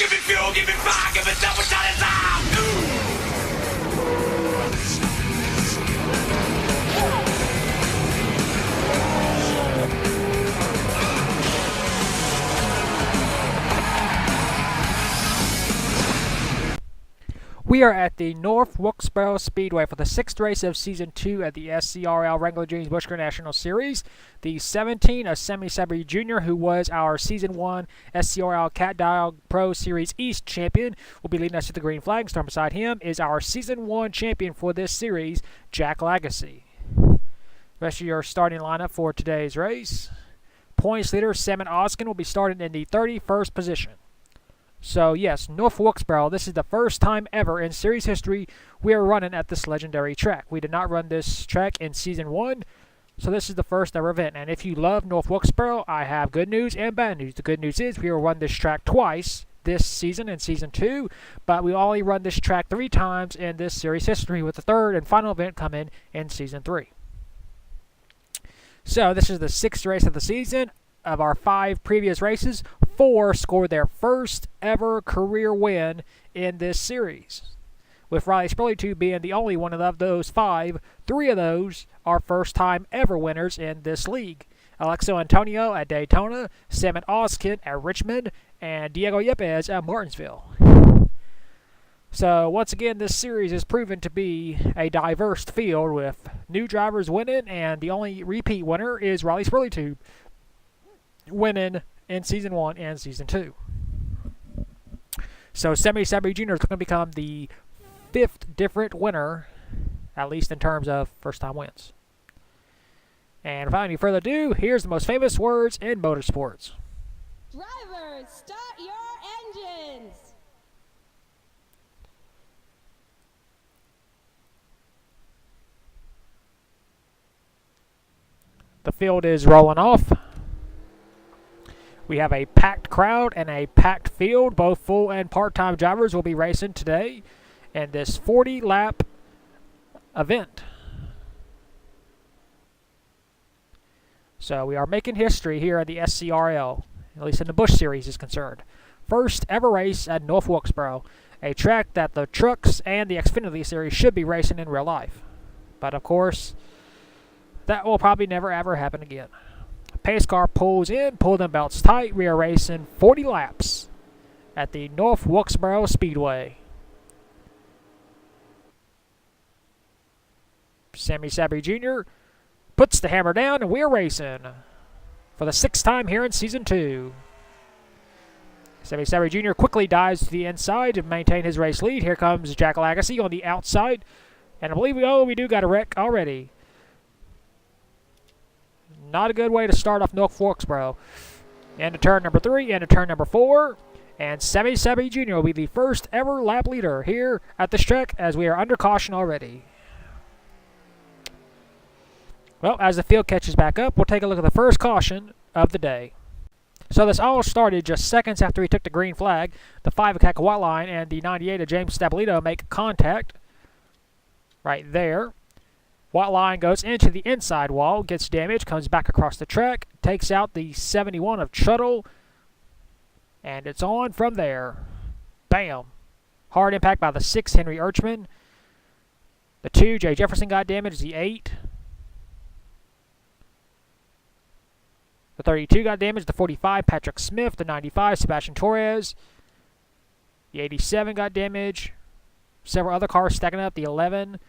Give me fuel, give me fire, give me double shot of time. We are at the North Wilkesboro Speedway for the 6th race of Season 2 at the SCRL Wrangler James Busch National Series. The 17 of Sammy Sabry Jr., who was our Season 1 SCRL Cat Dial Pro Series East champion, will be leading us to the green flag. Starting beside him is our Season 1 champion for this series, Jack Legacy. Rest of your starting lineup for today's race. Points leader Salmon Oskin will be starting in the 31st position. So yes, North Wilkesboro, this is the first time ever in series history we are running at this legendary track. We did not run this track in Season 1, so this is the first ever event. And if you love North Wilkesboro, I have good news and bad news. The good news is we will run this track twice this season in Season 2, but we only run this track 3 times in this series history, with the third and final event coming in Season 3. So this is the 6th race of the season. Of our 5 previous races, 4 scored their first ever career win in this series. With Riley Spurley being the only one of those 5, 3 of those are first time ever winners in this league. Alexo Antonio at Daytona, Salmon Oskin at Richmond, and Diego Yepes at Martinsville. So once again, this series is proven to be a diverse field with new drivers winning, and the only repeat winner is Riley Spurley winning in Season 1 and Season 2. So Sammy Sabry Jr. is going to become the 5th different winner, at least in terms of first-time wins. And without any further ado, here's the most famous words in motorsports. Drivers, start your engines! The field is rolling off. We have a packed crowd and a packed field. Both full and part-time drivers will be racing today in this 40-lap event. So we are making history here at the SCRL, at least in the Busch Series is concerned. First ever race at North Wilkesboro, a track that the trucks and the Xfinity Series should be racing in real life. But of course, that will probably never ever happen again. Pace car pulls in, pull them belts tight. We are racing 40 laps at the North Wilkesboro Speedway. Sammy Sabry Jr. puts the hammer down, and we're racing for the 6th time here in Season 2. Sammy Sabry Jr. quickly dives to the inside to maintain his race lead. Here comes Jack Legacy on the outside, and I believe we do got a wreck already. Not a good way to start off North Wilkesboro. Into turn number 3, into turn number 4. And Sammy Sabry Jr. will be the first ever lap leader here at this track, as we are under caution already. Well, as the field catches back up, we'll take a look at the first caution of the day. So this all started just seconds after he took the green flag. The 5 of Cacahuat line and the 98 of James Stabolito make contact right there. White line goes into the inside wall, gets damaged, comes back across the track, takes out the 71 of Truttle, and it's on from there. Bam. Hard impact by the 6, Henry Urchman. The 2, Jay Jefferson got damaged. The 8. The 32 got damaged. The 45, Patrick Smith. The 95, Sebastian Torres. The 87 got damaged. Several other cars stacking up. The 11.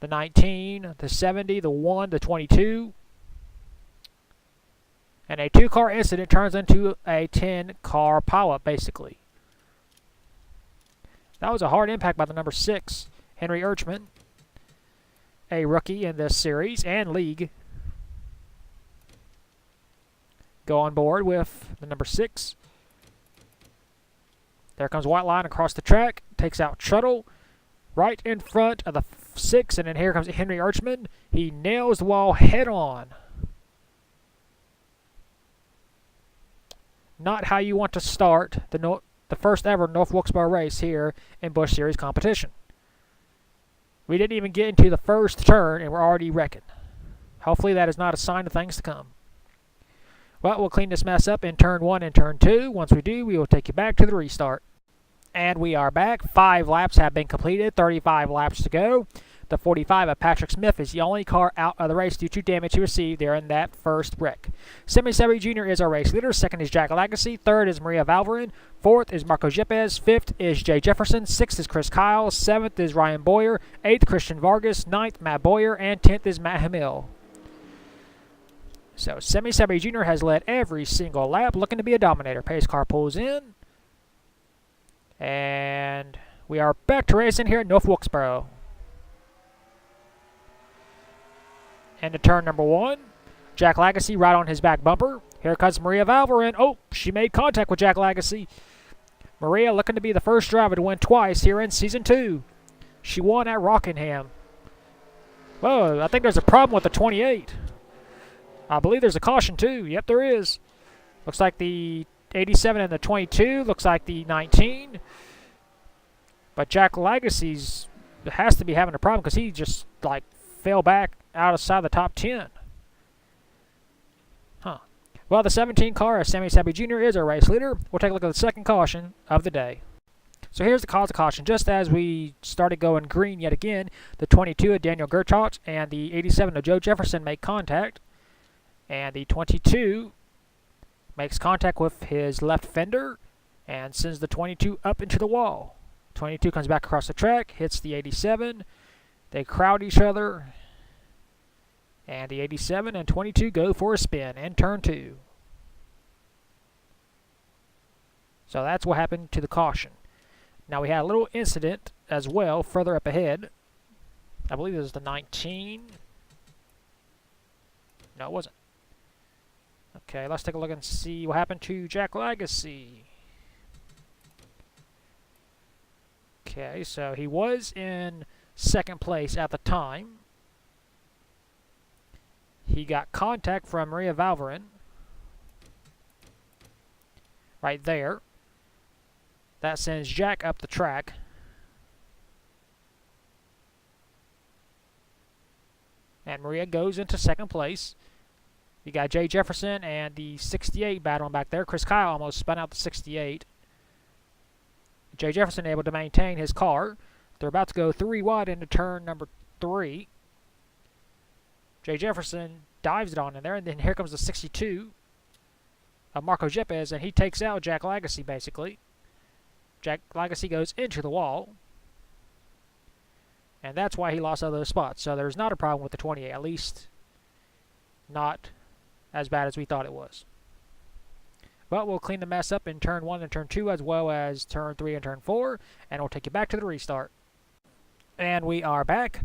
The 19, the 70, the 1, the 22. And a 2-car incident turns into a 10-car pileup, basically. That was a hard impact by the number 6, Henry Urchman, a rookie in this series and league. Go on board with the number 6. There comes White line across the track, takes out Truttle right in front of the 6, and then here comes Henry Urchman. He nails the wall head on. Not how you want to start the first ever North Wilkesboro race here in Busch Series competition. We didn't even get into the first turn, and we're already wrecking. Hopefully that is not a sign of things to come. Well, we'll clean this mess up in turn 1 and turn 2. Once we do, we will take you back to the restart. And we are back. 5 laps have been completed, 35 laps to go. The 45 of Patrick Smith is the only car out of the race due to damage he received there in that first wreck. Sammy Sabri Jr. is our race leader. Second is Jack Lagasse. Third is Maria Valverin. Fourth is Marco Yepes. Fifth is Jay Jefferson. Sixth is Chris Kyle. Seventh is Ryan Boyer. Eighth, Christian Vargas. Ninth, Matt Boyer. And 10th is Matt Hamill. So Sammy Sabri Jr. has led every single lap, looking to be a dominator. Pace car pulls in. And we are back to racing here at North Wilkesboro. And to turn number 1, Jack Lagasse right on his back bumper. Here comes Maria Valverin. Oh, she made contact with Jack Lagasse. Maria looking to be the first driver to win twice here in Season 2. She won at Rockingham. Whoa, I think there's a problem with the 28. I believe there's a caution too. Yep, there is. Looks like the 87 and the 22. Looks like the 19. But Jack Lagasse has to be having a problem because he just like fell back outside the top 10. Huh. Well, the 17 car of Sammy Sabri Jr. is our race leader. We'll take a look at the second caution of the day. So here's the cause of caution. Just as we started going green yet again, the 22 of Daniel Gertach and the 87 of Joe Jefferson make contact. And the 22 makes contact with his left fender and sends the 22 up into the wall. 22 comes back across the track, hits the 87. They crowd each other. And the 87 and 22 go for a spin in turn 2. So that's what happened to the caution. Now we had a little incident as well further up ahead. I believe it was the 19. No, it wasn't. Okay, let's take a look and see what happened to Jack Lagasse. Okay, so he was in second place at the time. He got contact from Maria Valverin. Right there. That sends Jack up the track. And Maria goes into second place. You got Jay Jefferson and the 68 battling back there. Chris Kyle almost spun out the 68. Jay Jefferson able to maintain his car. They're about to go 3 wide into turn number 3. Jay Jefferson dives it on in there, and then here comes the 62 of Marco Yepes, and he takes out Jack Lagasse, basically. Jack Lagasse goes into the wall, and that's why he lost all those spots. So there's not a problem with the 28, at least not as bad as we thought it was. But we'll clean the mess up in turn 1 and turn 2, as well as turn 3 and turn 4, and we'll take you back to the restart. And we are back.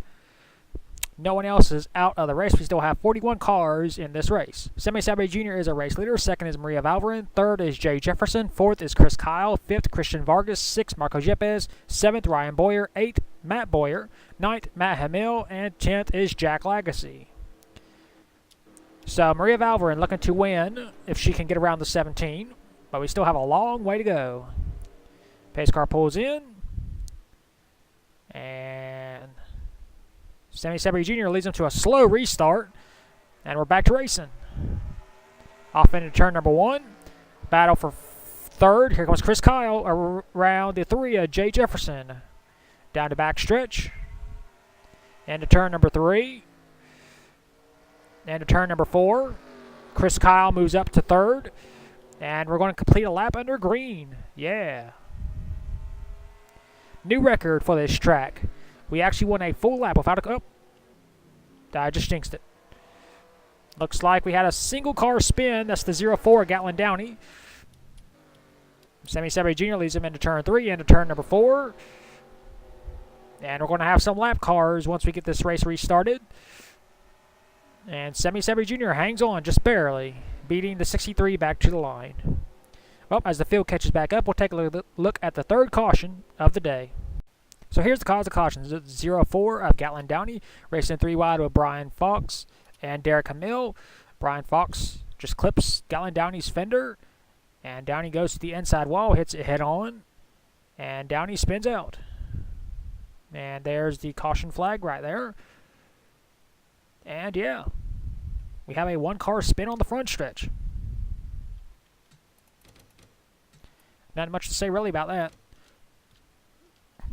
No one else is out of the race. We still have 41 cars in this race. Sammy Sabri Jr. is our race leader. Second is Maria Valverin. Third is Jay Jefferson. Fourth is Chris Kyle. Fifth, Christian Vargas. Sixth, Marco Yepes. Seventh, Ryan Boyer. Eighth, Matt Boyer. Ninth, Matt Hamill. And 10th is Jack Lagasse. So Maria Valverin looking to win if she can get around the 17. But we still have a long way to go. Pace car pulls in. And Sammy Sabri Jr. leads them to a slow restart, and we're back to racing. Off into turn number 1. Battle for third. Here comes Chris Kyle around the 3 of Jay Jefferson. Down to back stretch. Into turn number 3. Into turn number 4. Chris Kyle moves up to third. And we're going to complete a lap under green. Yeah. New record for this track. We actually won a full lap without a... Oh, I just jinxed it. Looks like we had a single car spin. That's the 04 Gatlin Downey. Sammy Sabri Jr. leads him into turn 3, into turn number 4. And we're going to have some lap cars once we get this race restarted. And Sammy Sabri Jr. hangs on just barely, beating the 63 back to the line. Well, as the field catches back up, we'll take a look at the third caution of the day. So here's the cause of caution. 04 of Gatlin Downey, racing 3 wide with Brian Fox and Derek Hamill. Brian Fox just clips Gatlin Downey's fender, and Downey goes to the inside wall, hits it head on, and Downey spins out. And there's the caution flag right there. And yeah, we have a 1-car spin on the front stretch. Not much to say really about that.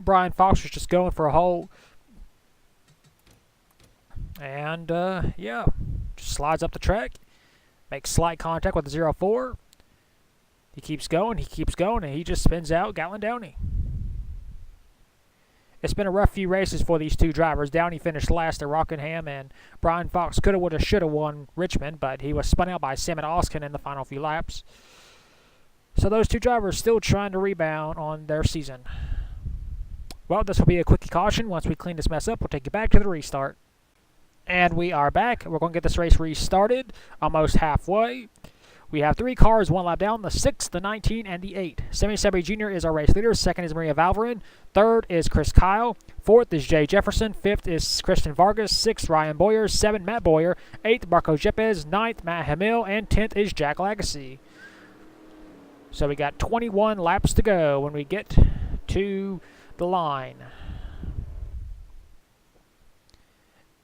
Brian Fox was just going for a hole. And, yeah, just slides up the track. Makes slight contact with the 0-4. He keeps going, and he just spins out Gatlin Downey. It's been a rough few races for these two drivers. Downey finished last at Rockingham, and Brian Fox could have, would have, should have won Richmond, but he was spun out by Sam and Oskin in the final few laps. So those two drivers still trying to rebound on their season. Well, this will be a quick caution. Once we clean this mess up, we'll take you back to the restart. And we are back. We're going to get this race restarted almost halfway. We have 3 cars, 1 lap down, the 6, the 19, and the 8. Sammy Sebre Jr. is our race leader. Second is Maria Valverin. Third is Chris Kyle. Fourth is Jay Jefferson. Fifth is Christian Vargas. Sixth, Ryan Boyer. 7, Matt Boyer. 8th, Marco Yepes. 9th, Matt Hamill. And 10th is Jack Lagasse. So we got 21 laps to go when we get to the line.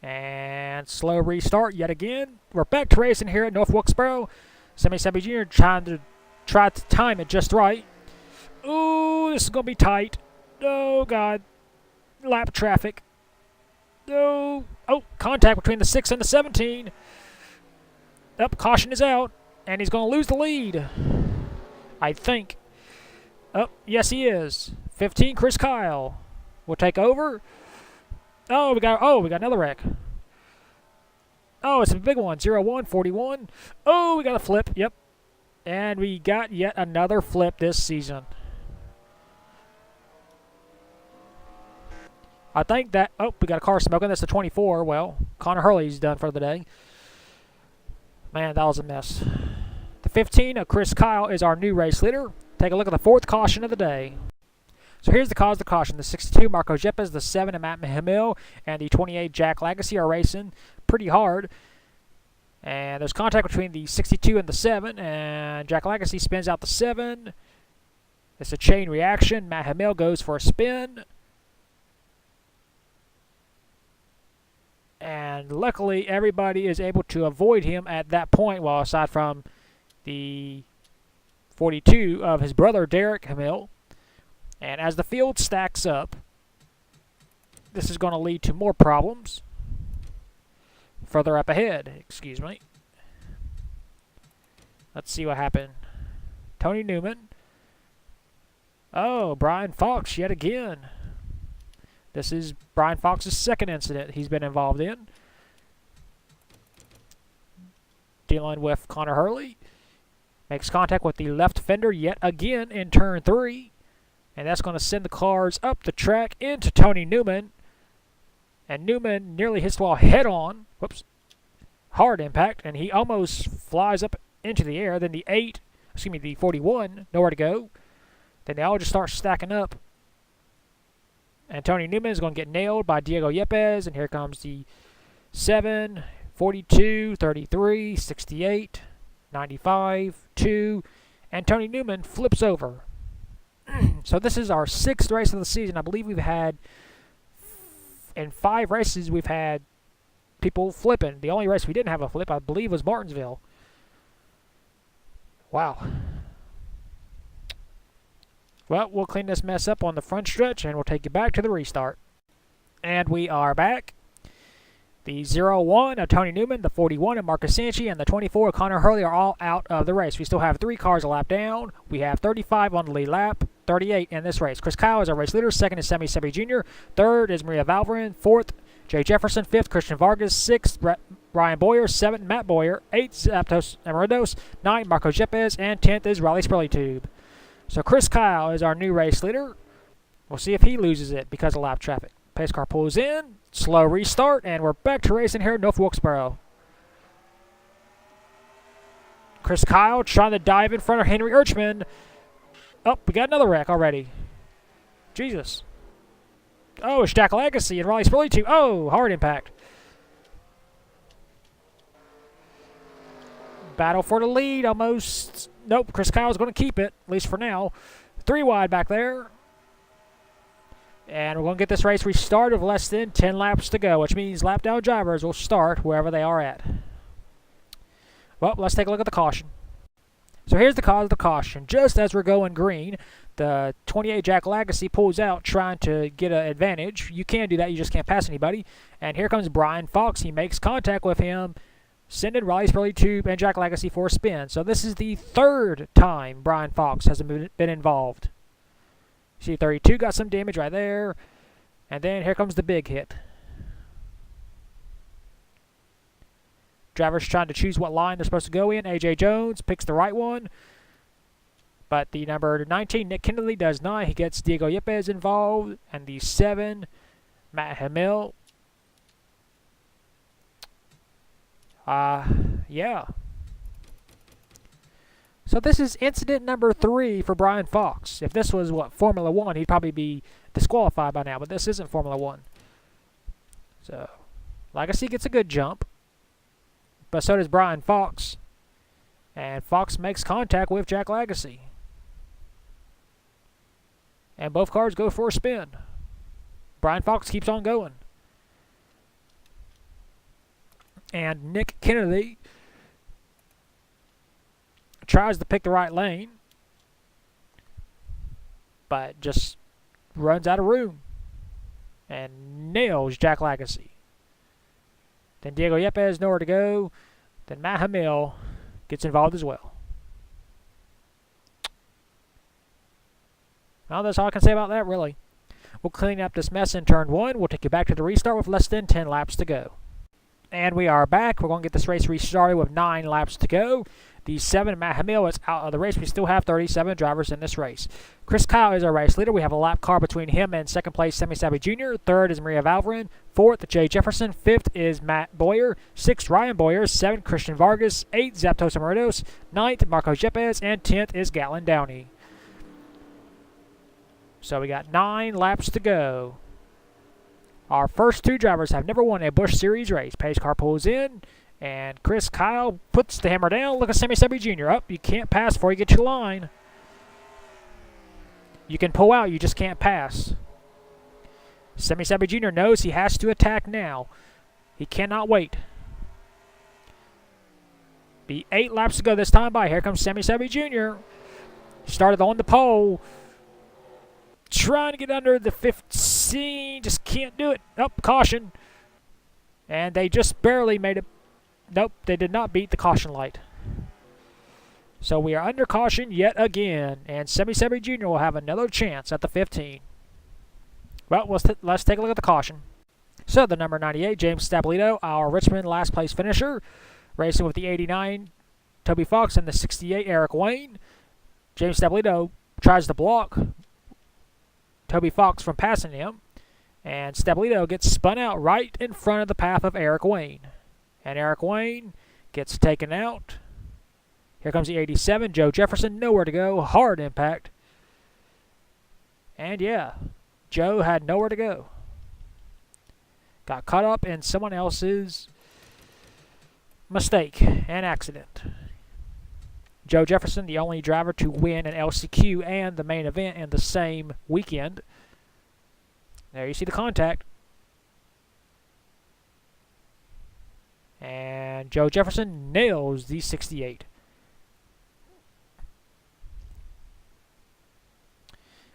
And slow restart yet again. We're back to racing here at North Wilkesboro. Sammy Sebre Jr. try to time it just right. Ooh, this is going to be tight. Oh, God. Lap traffic. No. Oh, contact between the 6 and the 17. Up, caution is out. And he's going to lose the lead. I think. Oh, yes, he is. 15, Chris Kyle will take over. Oh, we got another wreck. Oh, it's a big one. 0-1, 41. Oh, we got a flip. Yep. And we got yet another flip this season. I think that... Oh, we got a car smoking. That's the 24. Well, Connor Hurley's done for the day. Man, that was a mess. The 15 of Chris Kyle is our new race leader. Take a look at the 4th caution of the day. So here's the cause of the caution. The 62, Marco Yepes, the 7, Matt Hamill, and the 28, Jack Lagasse are racing pretty hard. And there's contact between the 62 and the 7, and Jack Lagasse spins out the 7. It's a chain reaction. Matt Hamill goes for a spin. And luckily, everybody is able to avoid him at that point, well, aside from the 42 of his brother, Derek Hamill. And as the field stacks up, this is going to lead to more problems. Further up ahead, excuse me. Let's see what happened. Tony Newman. Oh, Brian Fox yet again. This is Brian Fox's second incident he's been involved in. Dealing with Connor Hurley. Makes contact with the left fender yet again in turn 3. And that's going to send the cars up the track into Tony Newman. And Newman nearly hits the wall head on. Whoops. Hard impact. And he almost flies up into the air. Then the 41, nowhere to go. Then they all just start stacking up. And Tony Newman is going to get nailed by Diego Yepes. And here comes the 7, 42, 33, 68, 95, 2. And Tony Newman flips over. So this is our 6th race of the season. I believe we've had, in 5 races, we've had people flipping. The only race we didn't have a flip, I believe, was Martinsville. Wow. Well, we'll clean this mess up on the front stretch, and we'll take you back to the restart. And we are back. The 0-1 of Tony Newman, the 41 of Marcus Sanchi, and the 24 of Connor Hurley are all out of the race. We still have 3 cars a lap down. We have 35 on the lead lap, 38 in this race. Chris Kyle is our race leader. 2nd is Sammy Sebre Jr. 3rd is Maria Valverin. 4th, Jay Jefferson. 5th, Christian Vargas. 6th, Ryan Boyer. 7th, Matt Boyer. 8th, Zapdos Amarandos. 9th, Marco Yepes. And 10th is Riley Spurley-Tube. So Chris Kyle is our new race leader. We'll see if he loses it because of lap traffic. Pace car pulls in. Slow restart, and we're back to racing here at North Wilkesboro. Chris Kyle trying to dive in front of Henry Urchman. Oh, we got another wreck already. Jesus. Oh, it's Jack Lagasse and Riley Spurley-Tube. Oh, hard impact. Battle for the lead almost. Nope, Chris Kyle's going to keep it, at least for now. 3 wide back there. And we're going to get this race restarted with less than 10 laps to go, which means lap down drivers will start wherever they are at. Well, let's take a look at the caution. So here's the cause of the caution. Just as we're going green, The 28 Jack Legacy pulls out trying to get an advantage. You can do that, you just can't pass anybody. And here comes Brian Fox. He makes contact with him, sending Riley Spurley Tube and Jack Legacy for a spin. So this is the third time Brian Fox has been involved. See, 32 got some damage right there. And then here comes the big hit. Drivers trying to choose what line they're supposed to go in. A.J. Jones picks the right one. But the number 19, Nick Kennedy, does not. He gets Diego Yepes involved. And the 7, Matt Hamill. Yeah. So this is incident number 3 for Brian Fox. If this was, Formula 1, he'd probably be disqualified by now. But this isn't Formula 1. So, Legacy gets a good jump. But so does Brian Fox. And Fox makes contact with Jack Legacy. And both cars go for a spin. Brian Fox keeps on going. And Nick Kennedy tries to pick the right lane, but just runs out of room and nails Jack Legacy. Then Diego Yepes nowhere to go. Then Matt Hamill gets involved as well. Well, that's all I can say about that, really. We'll clean up this mess in turn 1. We'll take you back to the restart with less than 10 laps to go. And we are back. We're going to get this race restarted with 9 laps to go. The 7, Matt Hamill, is out of the race. We still have 37 drivers in this race. Chris Kyle is our race leader. We have a lap car between him and second place, Sammy Sabi Jr. Third is Maria Valverde. Fourth, Jay Jefferson. Fifth is Matt Boyer. Sixth, Ryan Boyer. Seventh, Christian Vargas. Eighth, Zaptos Amoritos. Ninth, Marco Yepes. And 10th is Gatlin Downey. So we got 9 laps to go. Our first 2 drivers have never won a Busch Series race. Pace car pulls in, and Chris Kyle puts the hammer down. Look at Sammy Sabi Jr. Up. You can't pass before you get your line. You can pull out, you just can't pass. Sammy Sabi Jr. knows he has to attack now. He cannot wait. Be 8 laps to go this time by. Here comes Sammy Sabi Jr. Started on the pole. Trying to get under the 15. Just can't do it. Oh, caution. And they just barely made it. Nope, they did not beat the caution light. So we are under caution yet again. And Sammy Sabi Jr. will have another chance at the 15. Well, let's take a look at the caution. So the number 98, James Stapolito, our Richmond last place finisher. Racing with the 89, Toby Fox, and the 68, Eric Wayne. James Stapolito tries to block Toby Fox from passing him, and Stapolito gets spun out right in front of the path of Eric Wayne. And Eric Wayne gets taken out. Here comes the 87, Joe Jefferson, nowhere to go, hard impact. And yeah, Joe had nowhere to go. Got caught up in someone else's mistake and accident. Joe Jefferson, the only driver to win an LCQ and the main event in the same weekend. There you see the contact. And Joe Jefferson nails the 68.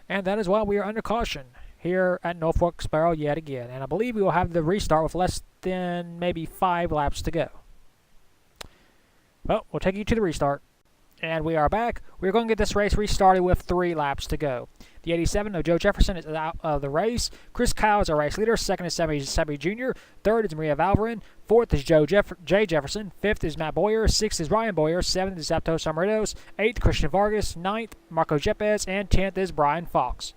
And that is why we are under caution here at North Wilkesboro yet again. And I believe we will have the restart with less than maybe 5 laps to go. Well, we'll take you to the restart. And we are back. We're going to get this race restarted with 3 laps to go. The 87 of Joe Jefferson is out of the race. Chris Kyle is our race leader. Second is Sammy Sabi Jr. Third is Maria Valverde. Fourth is Jay Jefferson. Fifth is Matt Boyer. Sixth is Ryan Boyer. Seventh is Zaptos Amoritos. Eighth, Christian Vargas. Ninth, Marco Yepes. And 10th is Brian Fox.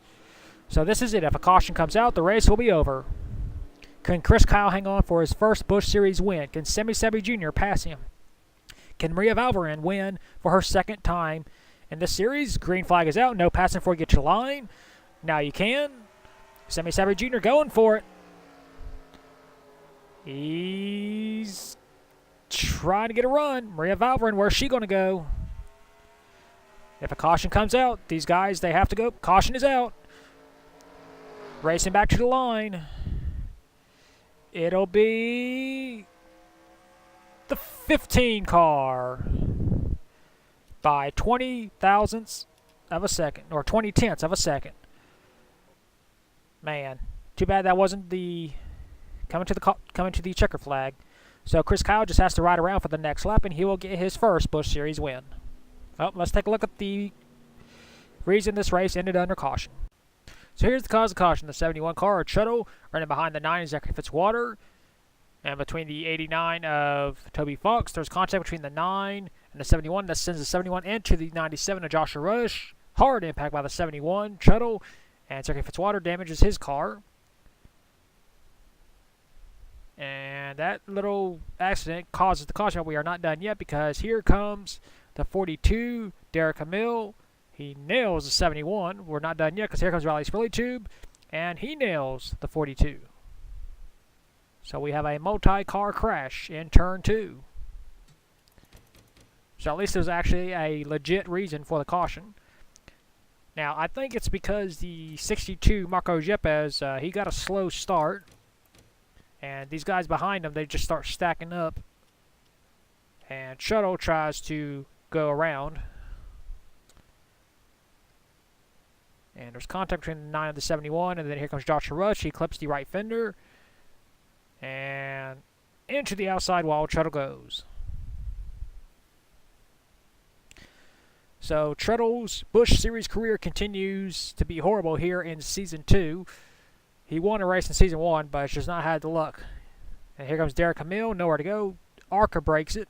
So this is it. If a caution comes out, the race will be over. Can Chris Kyle hang on for his first Busch Series win? Can Sammy Sabi Jr. pass him? Can Maria Valverde win for her second time in this series? Green flag is out. No passing before you get your line. Now you can. Sammy Sabi Jr. going for it. He's trying to get a run. Maria Valverde, where's she going to go? If a caution comes out, these guys, they have to go. Caution is out. Racing back to the line. It'll be the 15 car by 20 thousandths of a second, or 20 tenths of a second. Man, too bad that wasn't the coming to the checker flag. So Chris Kyle just has to ride around for the next lap, and he will get his first Busch Series win. Well, let's take a look at the reason this race ended under caution. So here's the cause of caution. The 71 car, or Shuttle, running behind the 9 is Zachary Fitzwater. And between the 89 of Toby Fox, there's contact between the 9 and the 71. That sends the 71 into the 97 of Joshua Rush. Hard impact by the 71 Shuttle. And Zachary Fitzwater damages his car. And that little accident causes the caution. But we are not done yet, because here comes the 42, Derek Hamill. He nails the 71. We're not done yet, because here comes Riley Spillytube, and he nails the 42. So we have a multi-car crash in turn 2. So at least there's actually a legit reason for the caution. Now, I think it's because the 62 Marco Yepes, he got a slow start. And these guys behind him, they just start stacking up. And Shuttle tries to go around. And there's contact between the 9 and the 71. And then here comes Joshua Rush. He clips the right fender. And into the outside wall, Shuttle goes. So Treadle's Busch Series career continues to be horrible here in Season 2. He won a race in Season 1, but it's just not had the luck. And here comes Derek Hamill, nowhere to go. Arca breaks it.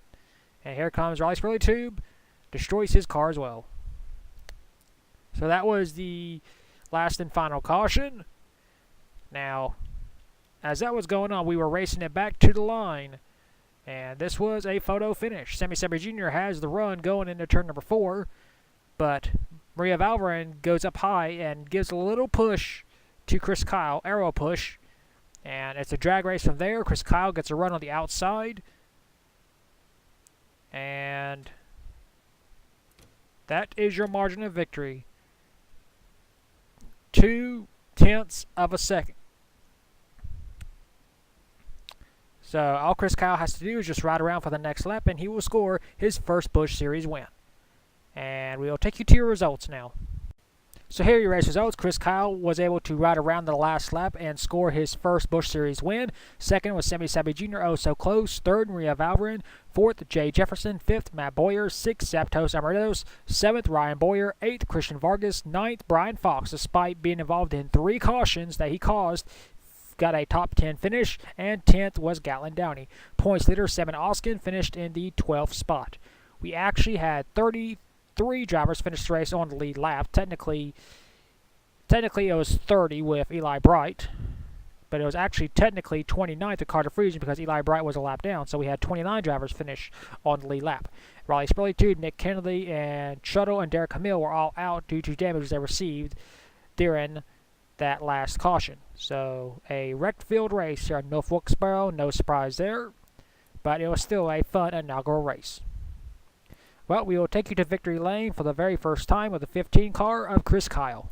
And here comes Riley Spillytube, destroys his car as well. So that was the last and final caution. Now, as that was going on, we were racing it back to the line. And this was a photo finish. Sammy Sabri Jr. has the run going into turn number 4. But Maria Valverin goes up high and gives a little push to Chris Kyle, arrow push. And it's a drag race from there. Chris Kyle gets a run on the outside. And that is your margin of victory. 2 tenths of a second. So all Chris Kyle has to do is just ride around for the next lap, and he will score his first Busch Series win. And we will take you to your results now. So here are your race results. Chris Kyle was able to ride around the last lap and score his first Busch Series win. Second was Sammy Sabri Jr., oh so close. Third, Maria Valverin. Fourth, Jay Jefferson. Fifth, Matt Boyer. Sixth, Zapdos Amaretos. Seventh, Ryan Boyer. Eighth, Christian Vargas. Ninth, Brian Fox, despite being involved in 3 cautions that he caused, got a top 10 finish. And 10th was Gatlin Downey. Points leader, Simon Oskin, finished in the 12th spot. We actually had 33 drivers finish the race on the lead lap. Technically it was 30 with Eli Bright, but it was actually technically 29th with Carter Friesen because Eli Bright was a lap down. So we had 29 drivers finish on the lead lap. Riley Spillytube, Nick Kennedy, and Shuttle and Derek Hamill were all out due to damages they received during that last caution. So a wrecked field race here at North Wilkesboro, no surprise there, but it was still a fun inaugural race. Well, we will take you to victory lane for the very first time with the 15 car of Chris Kyle.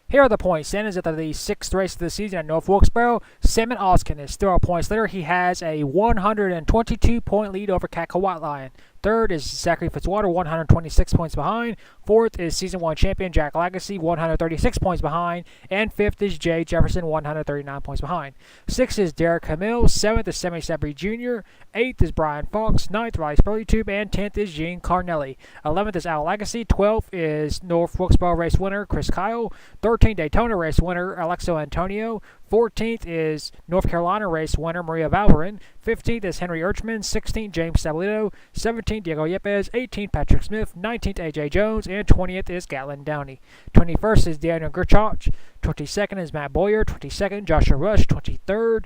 Here are the point standings at the 6th race of the season at North Wilkesboro. Simon Oskin is still our points leader. He has a 122-point lead over Cat White Lion. Third is Zachary Fitzwater, 126 points behind. Fourth is Season 1 champion Jack Legacy, 136 points behind. And fifth is Jay Jefferson, 139 points behind. Sixth is Derek Hamill. Seventh is Sammy Sabri Jr. Eighth is Brian Fox. Ninth, Riley Spillytube. And 10th is Gene Carnelli. 11th is Al Legacy. 12th is North Wilkesboro race winner Chris Kyle. 13th, Daytona race winner Alexo Antonio. 14th is North Carolina race winner Maria Valverin. 15th is Henry Urchman. 16th, James Sabolito. 17th, Diego Yepes. 18th, Patrick Smith. 19th, A.J. Jones. And 20th is Gatlin Downey. 21st is Daniel Gerchach. 22nd is Matt Boyer. 22nd, Joshua Rush. 23rd,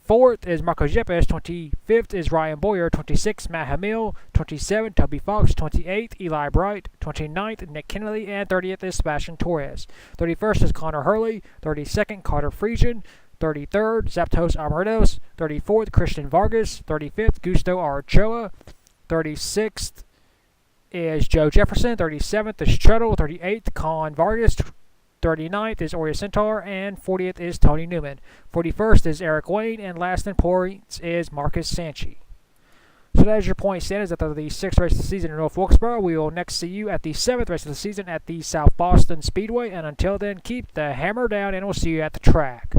24th is Marco Yepes. 25th is Ryan Boyer. 26th, Matt Hamill. 27th, Toby Fox. 28th, Eli Bright. 29th, Nick Kennedy. And 30th is Sebastian Torres. 31st is Connor Hurley. 32nd, Carter Friesian. 33rd, Zapdos Amaretos. 34th, Christian Vargas. 35th, Gusto Archoa. 36th is Joe Jefferson. 37th is Treadle. 38th, Con Vargas. 39th is Oreo Centaur, and 40th is Tony Newman. 41st is Eric Wayne, and last in points is Marcus Sanchi. So that is your point standings after the 6th race of the season in North Wilkesboro. We will next see you at the 7th race of the season at the South Boston Speedway, and until then, keep the hammer down, and we'll see you at the track.